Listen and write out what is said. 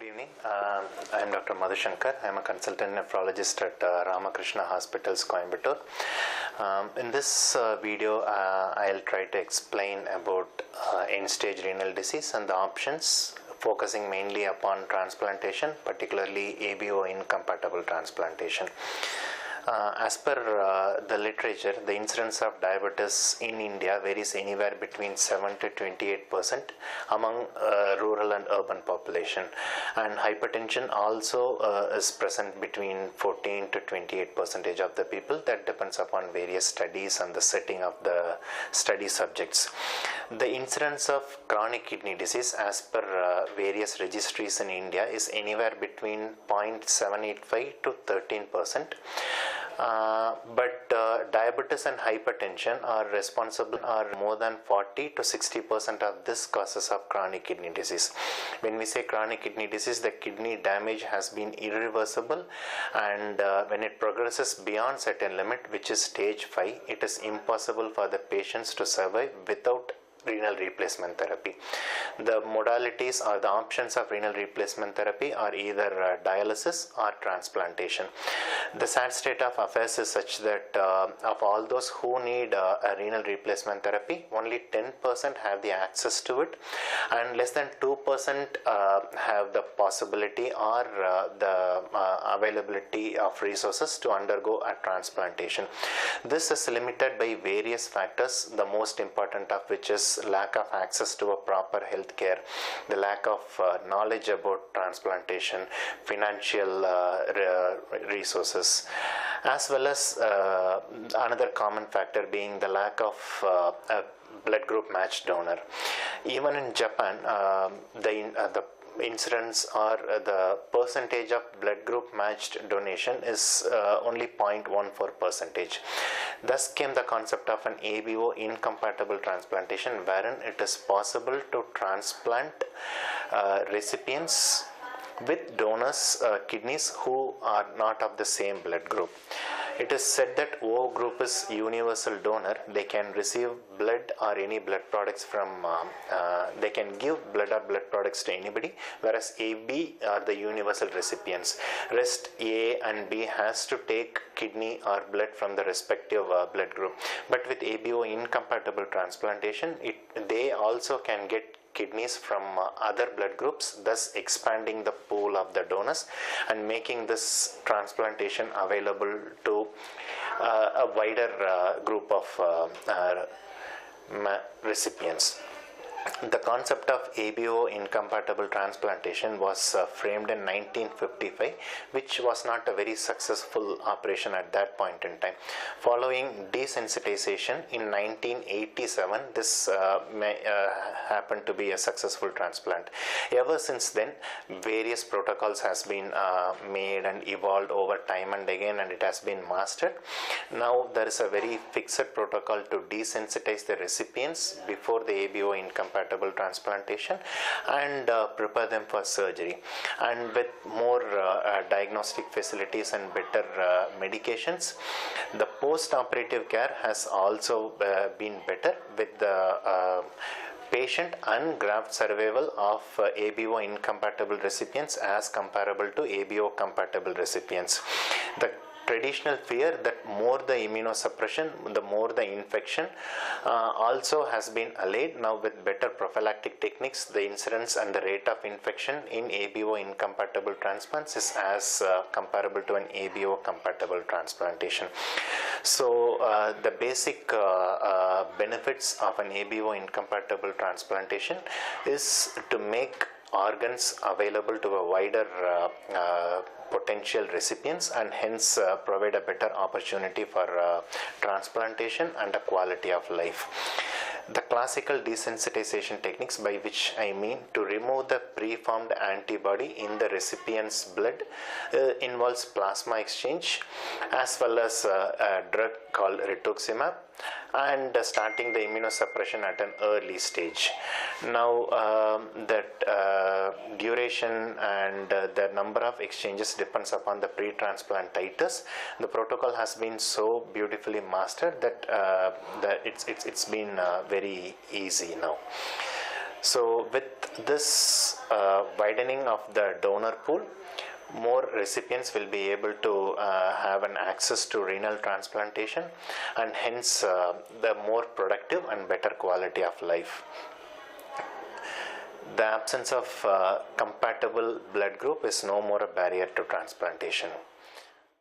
Good evening. I am Dr. Madhu Shankar. I am a consultant nephrologist at Ramakrishna Hospitals, Coimbatore. In this video, I'll try to explain about end-stage renal disease and the options, focusing mainly upon transplantation, particularly ABO incompatible transplantation. As per the literature, the incidence of diabetes in India varies anywhere between 7 to 28% among rural and urban population, and hypertension also is present between 14 to 28% of the people. That depends upon various studies and the setting of the study subjects. The incidence of chronic kidney disease as per various registries in India is anywhere between 0.785 to 13%. But diabetes and hypertension are responsible more than 40 to 60% of this causes of chronic kidney disease. When we say chronic kidney disease, the kidney damage has been irreversible, and when it progresses beyond certain limit, which is stage 5, it is impossible for the patients to survive without renal replacement therapy. The modalities or the options of renal replacement therapy are either dialysis or transplantation. The sad state of affairs is such that of all those who need a renal replacement therapy, only 10% have the access to it, and less than 2% have the possibility or the availability of resources to undergo a transplantation. This is limited by various factors, the most important of which is lack of access to a proper health care, the lack of knowledge about transplantation, financial resources, as well as another common factor being the lack of a blood group matched donor. Even in Japan, the incidence or the percentage of blood group matched donation is only 0.14%. Thus came the concept of an ABO incompatible transplantation, wherein it is possible to transplant recipients with donors' kidneys who are not of the same blood group. It is said that O group is universal donor. They can receive blood or any blood products from, they can give blood or blood products to anybody, whereas AB are the universal recipients. Rest A and B has to take kidney or blood from the respective blood group. But with ABO incompatible transplantation, they also can get kidneys from other blood groups, thus expanding the pool of the donors and making this transplantation available to a wider group of recipients. The concept of ABO incompatible transplantation was framed in 1955, which was not a very successful operation at that point in time. Following desensitization in 1987, this happened to be a successful transplant. Ever since then, various protocols has been made and evolved over time and again, and it has been mastered. Now there is a very fixed protocol to desensitize the recipients before the ABO incompatible transplantation and prepare them for surgery, and with more diagnostic facilities and better medications, the post-operative care has also been better, with the patient and graft survival of ABO incompatible recipients as comparable to ABO compatible recipients. The traditional fear that more the immunosuppression, the more the infection, also has been allayed. Now with better prophylactic techniques, the incidence and the rate of infection in ABO incompatible transplants is as comparable to an ABO compatible transplantation. So the basic benefits of an ABO incompatible transplantation is to make organs available to a wider potential recipients, and hence provide a better opportunity for transplantation and a quality of life. The classical desensitization techniques, by which I mean to remove the preformed antibody in the recipient's blood, involves plasma exchange as well as a drug called rituximab, and starting the immunosuppression at an early stage. Now that duration and the number of exchanges depends upon the pre-transplant titers. The protocol has been so beautifully mastered that it's been very easy now. So with this widening of the donor pool, more recipients will be able to have an access to renal transplantation, and hence the more productive and better quality of life. The absence of compatible blood group is no more a barrier to transplantation.